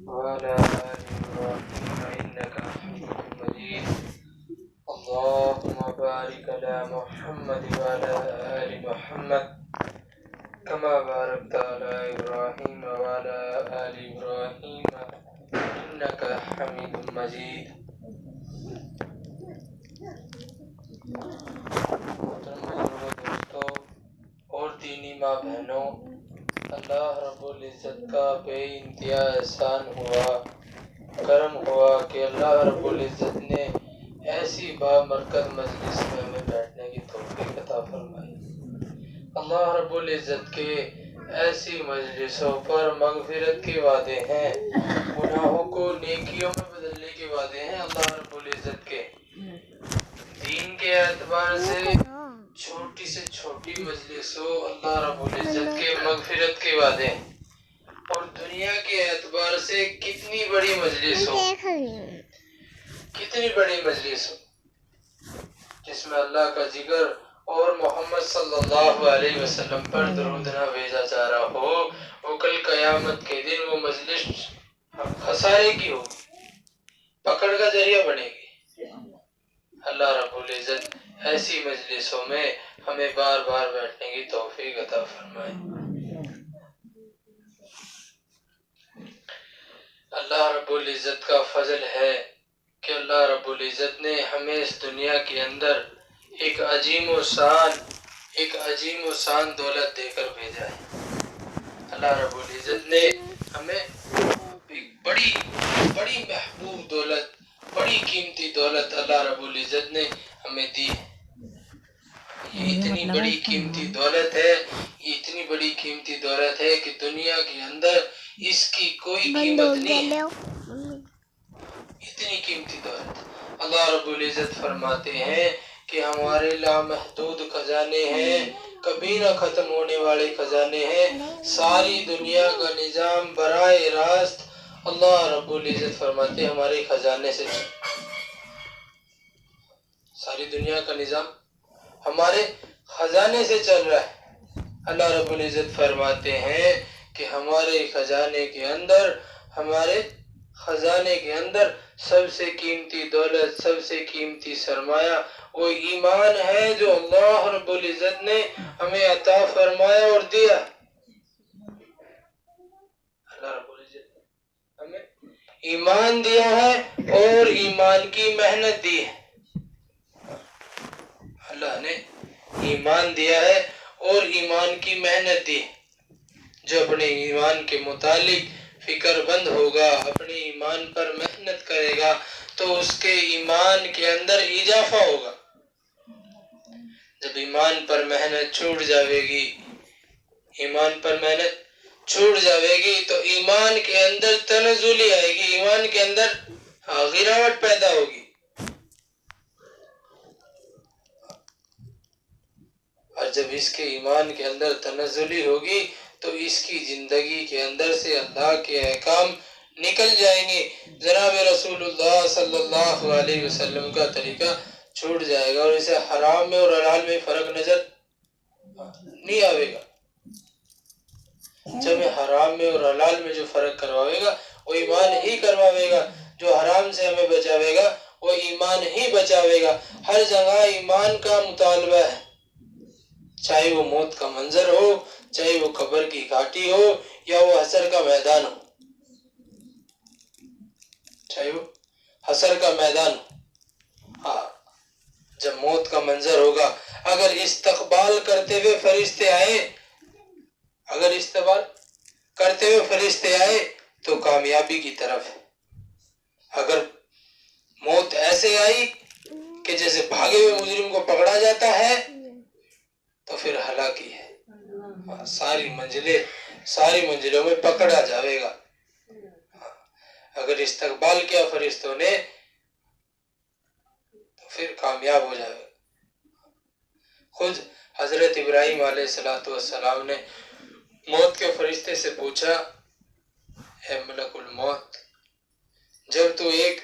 وعلى آل إبراهيم إنك حميد مجيد. اللهم بارك على محمد وعلى آل محمد كما باركت على إبراهيم وعلى آل إبراهيم إنك حميد مجيد. محترم بزرگوں، دوستوں اور دینی ماں بہنوں، اللہ رب العزت کا بے انتہا احسان ہوا، کرم ہوا کہ اللہ رب العزت نے ایسی بامرکز مجلس میں ہمیں بیٹھنے کی توفیق عطا فرمائی۔ اللہ رب العزت کے ایسی مجلسوں پر مغفرت کے وعدے ہیں، گناہوں کو نیکیوں میں بدلنے کے وعدے ہیں۔ اللہ رب العزت کے دین کے اعتبار سے چھوٹی سے چھوٹی مجلس ہو، اللہ رب العزت کے مغفرت کے وعدے ہیں، اور دنیا کے اعتبار سے کتنی بڑی مجلس ہو، کتنی بڑی مجلس ہو جس میں اللہ کا ذکر اور محمد صلی اللہ علیہ وسلم پر درود نہ بھیجا جا رہا ہو، وہ کل قیامت کے دن وہ مجلس خسارے کی ہو، پکڑ کا ذریعہ بنے گی۔ اللہ رب العزت ایسی مجلسوں میں ہمیں بار بار بیٹھنے کی توفیق عطا فرمائے۔ اللہ رب العزت کا فضل ہے کہ اللہ رب العزت نے ہمیں اس دنیا کے اندر ایک عظیم و شان دولت دے کر بھیجا ہے۔ اللہ رب العزت نے ہمیں ایک بڑی محبوب دولت، بڑی قیمتی دولت اللہ رب العزت نے ہمیں دی ہے۔ یہ اتنی بڑی قیمتی دولت ہے، کہ دنیا کے اندر اس کی کوئی قیمت نہیں ہے۔ اتنی قیمتی دولت اللہ رب العزت فرماتے ہیں کہ ہمارے لامحدود خزانے ہیں، کبھی نہ ختم ہونے والے خزانے ہیں۔ ساری دنیا کا نظام براہ راست اللہ رب العزت فرماتے ہیں ہمارے خزانے سے، ساری دنیا کا نظام ہمارے خزانے سے چل رہا ہے۔ اللہ رب العزت فرماتے ہیں کہ ہمارے خزانے کے اندر سب سے قیمتی دولت، سب سے قیمتی سرمایہ وہ ایمان ہے جو اللہ رب العزت نے ہمیں عطا فرمایا اور دیا۔ اللہ رب العزت نے ہمیں ایمان دیا ہے اور ایمان کی محنت دی ہے۔ اللہ نے ایمان دیا ہے اور ایمان کی محنت دی۔ جو اپنے ایمان کے متعلق فکر بند ہوگا، اپنے ایمان پر محنت کرے گا، تو اس کے ایمان کے اندر اضافہ ہوگا۔ جب ایمان پر محنت چھوٹ جاوے گی تو ایمان کے اندر تنزلی آئے گی، ایمان کے اندر گراوٹ پیدا ہوگی۔ اور جب اس کے ایمان کے اندر تنزلی ہوگی تو اس کی زندگی کے اندر سے اللہ کے احکام نکل جائیں گے، جناب رسول اللہ صلی اللہ علیہ وسلم کا طریقہ چھوٹ جائے گا، اور اسے حرام میں اور حلال میں فرق نظر نہیں آئے گا۔ جب حرام میں اور حلال میں جو فرق کرواوے گا وہ ایمان ہی کرواوے گا، جو حرام سے ہمیں بچاوے گا وہ ایمان ہی بچاوے گا۔ ہر جگہ ایمان کا مطالبہ ہے، چاہے وہ موت کا منظر ہو، چاہے وہ قبر کی گھاٹی ہو، یا وہ حشر کا میدان ہو، ہاں، جب موت کا منظر ہوگا، اگر استقبال کرتے ہوئے فرشتے آئے تو کامیابی کی طرف ہے۔ اگر موت ایسے آئی کہ جیسے بھاگے ہوئے مجرم کو پکڑا جاتا ہے تو پھر ہلاکی ہے، ساری منزلوں میں پکڑا جاوے گا۔ اگر استقبال کیا فرشتوں نے تو پھر کامیاب ہو جائے گا۔ خود حضرت ابراہیم علیہ السلام نے موت کے فرشتے سے پوچھا، اے ملک الموت، جب تو ایک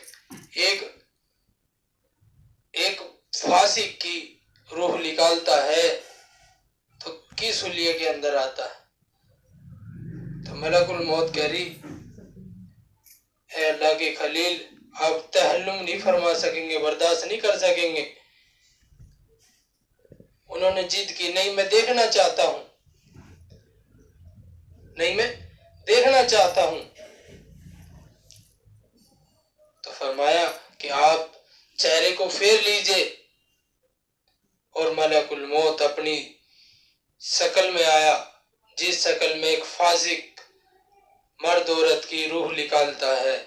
فاسق کی روح نکالتا ہے تو کس حلیے کے اندر آتا ہے؟ تو ملک الموت کہہ رہی اے اللہ کے خلیل آپ تحلم نہیں فرما سکیں گے، برداشت نہیں کر سکیں گے۔ انہوں نے ضد کی، نہیں میں دیکھنا چاہتا ہوں، نہیں میں دیکھنا چاہتا ہوں۔ تو فرمایا کہ آپ چہرے کو پھیر لیجئے، اور ملک الموت اپنی شکل میں آیا، جس شکل میں ایک فاسق مرد عورت کی روح نکالتا ہے،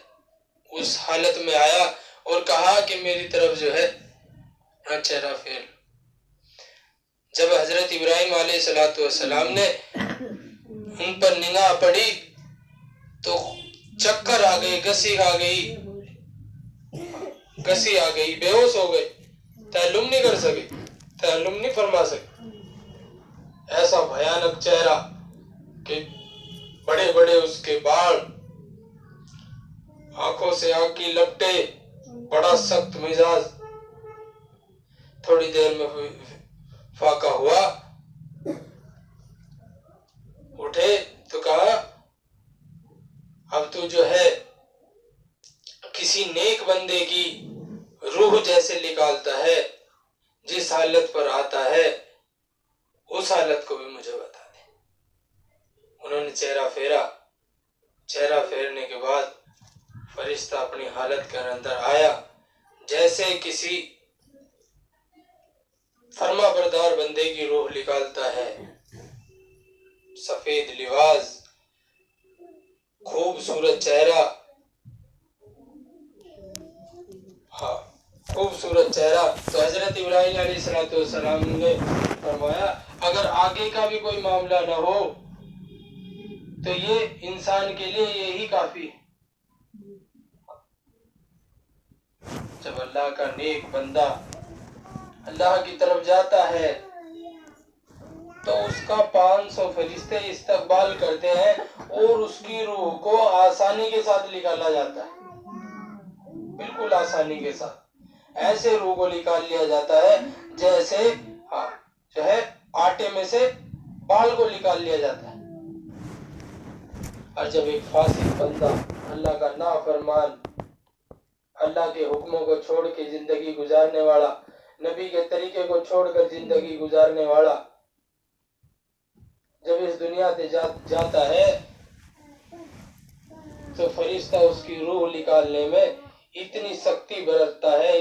اس حالت میں آیا اور کہا کہ میری طرف جو ہے چہرہ پھیر۔ جب حضرت ابراہیم علیہ السلام نے ان پر نگاہ پڑی تو چکر آ گئی، گسی آ گئی، بے ہوش ہو گئے، تعلم نہیں کر سکے، تعلم نہیں فرما سکے۔ ایسا بھیانک چہرہ کہ بڑے بڑے اس کے بال، آنکھوں سے آنکھ کی لپٹے، بڑا سخت مزاج۔ تھوڑی دیر میں فاقہ ہوا، اٹھے تو کہا اب تو جو ہے کسی نیک بندے کی روح جیسے نکالتا ہے، جس حالت پر آتا ہے اس حالت کو بھی مجھے بتا دے۔ انہوں نے چہرہ پھیرا، چہرہ پھیرنے کے بعد فرشتہ اپنی حالت کے اندر آیا، جیسے کسی فرما بردار بندے کی روح نکالتا ہے۔ سفید لباس، خوبصورت چہرہ، خوبصورت چہرہ۔ تو حضرت ابراہیم علیہ السلام نے فرمایا اگر آگے کا بھی کوئی معاملہ نہ ہو تو یہ انسان کے لیے یہی کافی ہے۔ جب اللہ کا نیک بندہ اللہ کی طرف جاتا ہے تو اس کا 500 فرشتے استقبال کرتے ہیں اور اس کی روح کو آسانی کے ساتھ نکالا جاتا ہے، بالکل آسانی کے ساتھ۔ ایسے روح کو نکال لیا جاتا ہے جیسے جو ہے آٹے میں سے بال کو نکال لیا جاتا ہے۔ اور جب ایک فاسق بندہ، اللہ کا نافرمان، اللہ کے حکموں کو چھوڑ کے زندگی گزارنے والا، نبی کے طریقے کو چھوڑ کر زندگی گزارنے والا، جب اس دنیا سے جاتا ہے تو فرشتہ اس کی روح نکالنے میں اتنی سختی برتتا ہے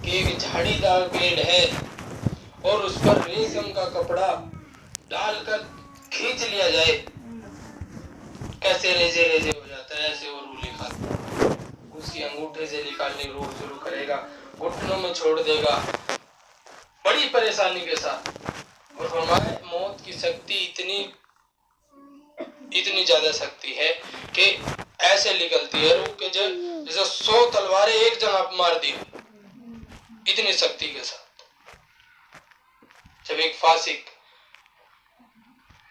کہ ایک جھاڑی دار پیڑ ہے اور اس پر ریشم کا کپڑا ڈال کر کھینچ لیا جائے، کیسے ریزے ہو جاتا ہے، ایسے وہ روح نکالتا ہے۔ اس کی انگوٹھے سے نکالنے روح شروع کرے گا، گھٹنوں میں چھوڑ دے گا، بڑی پریشانی کے ساتھ۔ اور فرمایا موت کی سختی اتنی زیادہ سختی ہے کہ ایسے نکلتی ہے روح کہ جیسے 100 تلواریں ایک جگہ مار دی، اتنی سختی کے ساتھ۔ جب ایک فاسق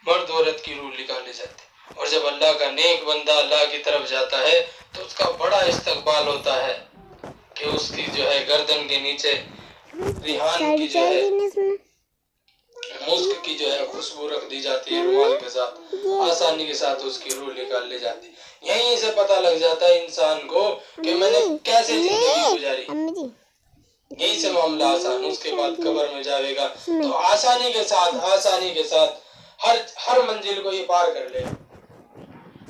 مرد عورت کی روح نکالے جاتے، اور جب اللہ کا نیک بندہ اللہ کی طرف جاتا ہے تو اس کا بڑا استقبال ہوتا ہے کہ اس کی جو ہے گردن کے نیچے ریحان کی جو ہے مسک کی جو ہے خوشبو رکھ دی جاتی ہے، رومال کے ساتھ آسانی کے ساتھ اس کی روح نکال لی جاتی ہے۔ یہیں سے پتہ لگ جاتا ہے انسان کو کہ میں نے کیسے زندگی گزاری، یہیں سے معاملہ آسان۔ اس کے بعد قبر میں جاوے گا تو آسانی کے ساتھ ہر منزل کو یہ پار کر لے گا۔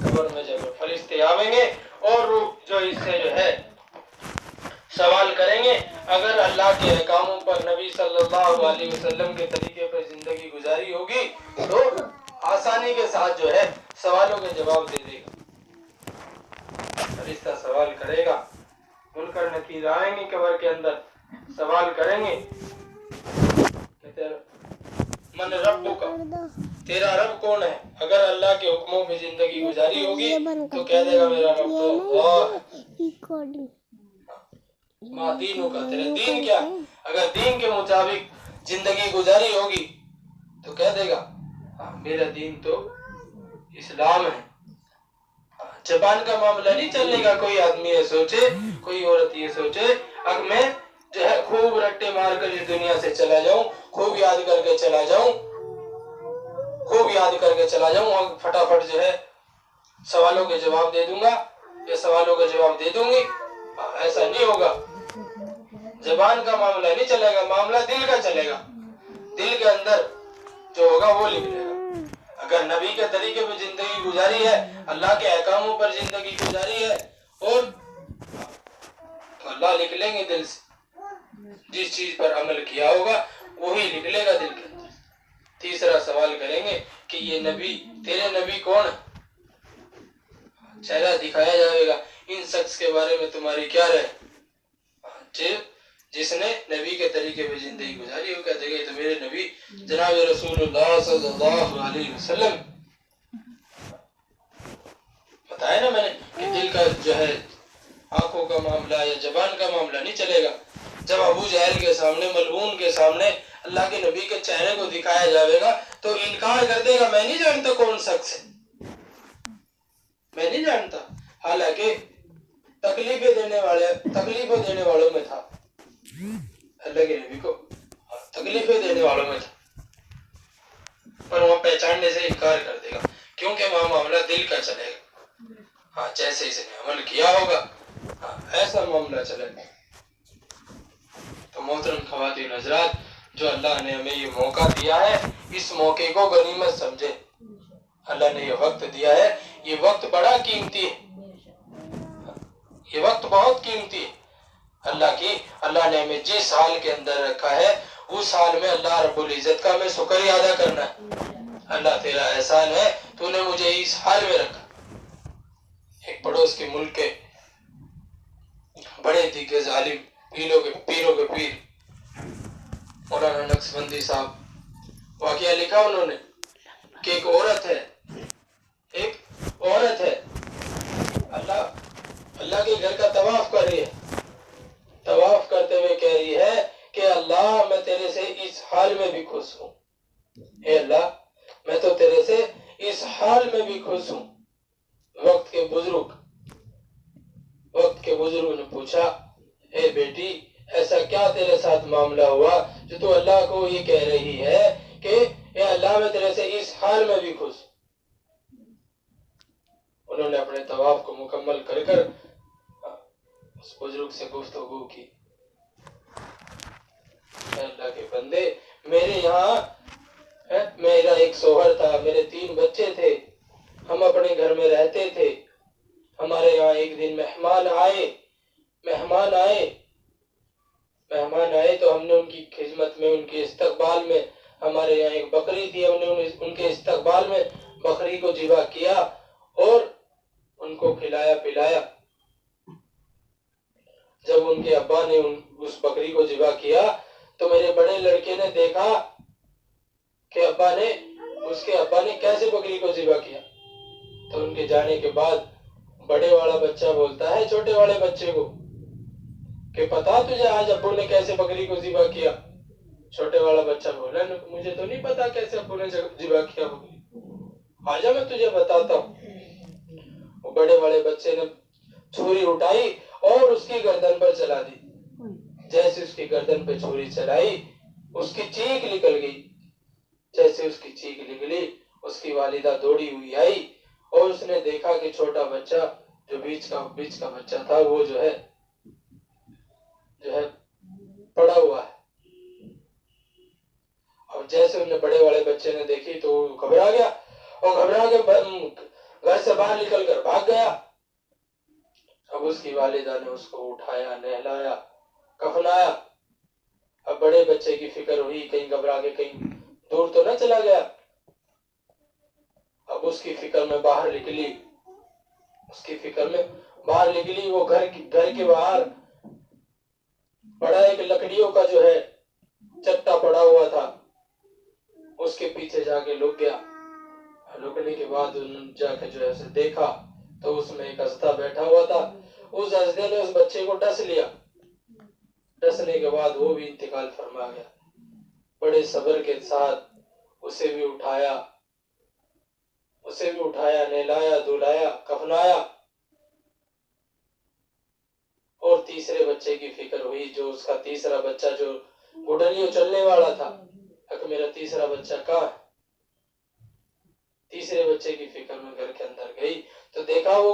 قبر میں جب فرشتے آویں گے اور روح جو اس سے جو ہے سوال کریں گے، اگر اللہ کے احکاموں پر، نبی صلی اللہ علیہ وسلم کے طریقے پر زندگی گزاری ہوگی تو آسانی کے ساتھ جو ہے سوالوں کے جواب دے دے گا۔ فرشتہ سوال کرے گا، منکر نکیر آئیں گے قبر کے اندر، سوال کریں گے من ربک، تیرا رب کون ہے؟ اگر اللہ کے حکموں پہ زندگی گزاری ہوگی تو کہہ دے گا میرا رب تو اللہ۔ ما دینوں کا، تیرا دین کیا؟ اگر دین کے مطابق زندگی گزاری ہوگی تو کہہ دے گا میرا دین تو اسلام ہے۔ زبان کا معاملہ نہیں چلے گا، کوئی آدمی یہ سوچے، کوئی عورت یہ سوچے اگر میں جو ہے خوب رٹے مار کر اس دنیا سے چلا جاؤں، خوب یاد کر کے چلا جاؤں اور فٹافٹ جو ہے سوالوں کے جواب دے دوں گا، یہ سوالوں کا جواب دے دوں گی؟ ایسا نہیں ہوگا. زبان کا معاملہ نہیں چلے گا، معاملہ دل کا چلے گا. دل کے اندر جو ہوگا وہ لکھ لے گا. اگر نبی کے طریقے پہ زندگی گزاری ہے، اللہ کے احکاموں پر زندگی گزاری ہے، اور تو اللہ لکھ لیں گے دل سے. جس چیز پر عمل کیا ہوگا وہی لکھ لے گا دل کے اندر. تیسرا سوال کریں گے کہ یہ نبی، تیرے نبی کون ہے؟ چہرہ دکھایا جائے گا. ان شخص کے بارے میں تمہاری کیا رائے؟ جس نے نبی کے طریقے پہ زندگی گزاری، وہ کہتے ہیں کہ تو میرے نبی جناب رسول اللہ صلی اللہ علیہ وسلم. بتایا نا میں نے کہ دل کا جو ہے آنکھوں کا معاملہ یا زبان کا معاملہ نہیں چلے گا. جب ابو جہل کے سامنے، ملعون کے سامنے اللہ کے نبی کے چہرے کو دکھایا جائے گا تو انکار کر دے گا، میں نہیں جانتا کون شخص ہے، میں نہیں جانتا. حالانکہ تکلیفیں دینے والوں میں تھا. اللہ کے نبی کو تکلیفیں دینے والوں میں تھا، پر وہ پہچاننے سے انکار کر دے گا کیونکہ وہاں معاملہ دل کا چلے گا. جیسے اس نے عمل کیا ہوگا ایسا معاملہ چلے گا. تو محترم خواتین حضرات، جو اللہ نے ہمیں یہ موقع دیا ہے، اس موقع کو غنیمت سمجھے. اللہ نے یہ وقت دیا ہے، یہ وقت بڑا قیمتی ہے، یہ وقت بہت قیمتی ہے. اللہ نے ہمیں جس حال کے اندر رکھا ہے اس حال میں اللہ رب العزت کا ہمیں شکر ادا کرنا ہے. اللہ تیرا احسان ہے، تو نے مجھے اس حال میں رکھا. ایک پڑوس کے ملک کے بڑے دیگر ظالم پیروں کے پیر مولانا نقشبندی صاحب، واقعہ لکھا انہوں نے کہ ایک عورت ہے اللہ کے گھر کا طواف کر رہی ہے. طواف کرتے ہوئے کہہ رہی ہے کہ اللہ میں تیرے سے اس حال میں بھی خوش ہوں. اے اللہ میں تو تیرے سے اس حال میں بھی خوش ہوں. وقت کے بزرگ نے پوچھا، اے بیٹی ایسا کیا تیرے ساتھ معاملہ ہوا جو تو اللہ کو یہ کہہ رہی ہے کہ اے اللہ میں تیرے سے اس حال میں بھی خوش ہوں. انہوں نے اپنے طواف کو مکمل کر اس بزرگ سے گفتگو کی. اللہ کے بندے، میرے یہاں میرا ایک شوہر تھا، میرے 3 بچے تھے، ہم اپنے گھر میں رہتے تھے. ہمارے یہاں ایک دن مہمان آئے تو ہم نے ان کی خدمت میں، ان کے استقبال میں، ہمارے یہاں ایک بکری تھی، ہم نے ان کے استقبال میں بکری کو ذبح کیا اور ان کو کھلایا پلایا. جب ان کے ابا نے اس بکری کو ذبح کیا تو میرے بڑے لڑکے نے دیکھا کہ اس کے ابا نے کیسے بکری کو ذبح کیا. تو ان کے جانے کے بعد بڑے والا بچہ بولتا ہے چھوٹے والے بچے کو کہ پتا تجھے آج ابو نے کیسے بکری کو ذبح کیا؟ چھوٹے والا بچہ بولا مجھے تو نہیں پتا کیسے ابو نے ذبح کیا بکری، آجا میں تجھے بتاتا ہوں. وہ بڑے والے بچے نے چھری اٹھائی اور اس کی گردن پر چلا دی. جیسے اس کی گردن پہ چھری چلائی اس کی چیخ نکل گئی. جیسے اس کی چیخ نکلی اس کی والدہ دوڑی ہوئی آئی اور اس نے دیکھا کہ چھوٹا بچہ جو بیچ کا بچہ تھا وہ جو ہے پڑا ہوا ہے. اور جیسے انہیں بڑے والے بچے نے دیکھی تو گھبرا گیا اور گھبرا کے گھر سے باہر نکل کر بھاگ گیا. اب اس کی والدہ نے اس کو اٹھایا، نہلایا، کفنایا. اب بڑے بچے کی فکر ہوئی کہیں گھبرا کے کہیں دور تو نہ چلا گیا. اب اس کی فکر میں باہر نکلی وہ گھر کے باہر بڑا ایک لکڑیوں کا جو ہے چٹا پڑا ہوا تھا، اس کے پیچھے جا کے لک گیا. لکنے کے بعد جا کے جو ہے دیکھا تو اس میں ایک ہستا بیٹھا ہوا تھا. اس ہستے نے اس بچے کو ڈس لیا. ڈسنے کے بعد وہ بھی انتقال فرما گیا. بڑے صبر کے ساتھ اسے بھی اٹھایا، نہلایا، دھلایا، کفنایا. اور تیسرے بچے کی فکر ہوئی، جو اس کا تیسرا بچہ جو گھٹنیوں چلنے والا تھا، کہ میرا تیسرا بچہ کہاں ہے. تیسرے بچے کی فکر میں گھر کے اندر گئی تو دیکھا وہ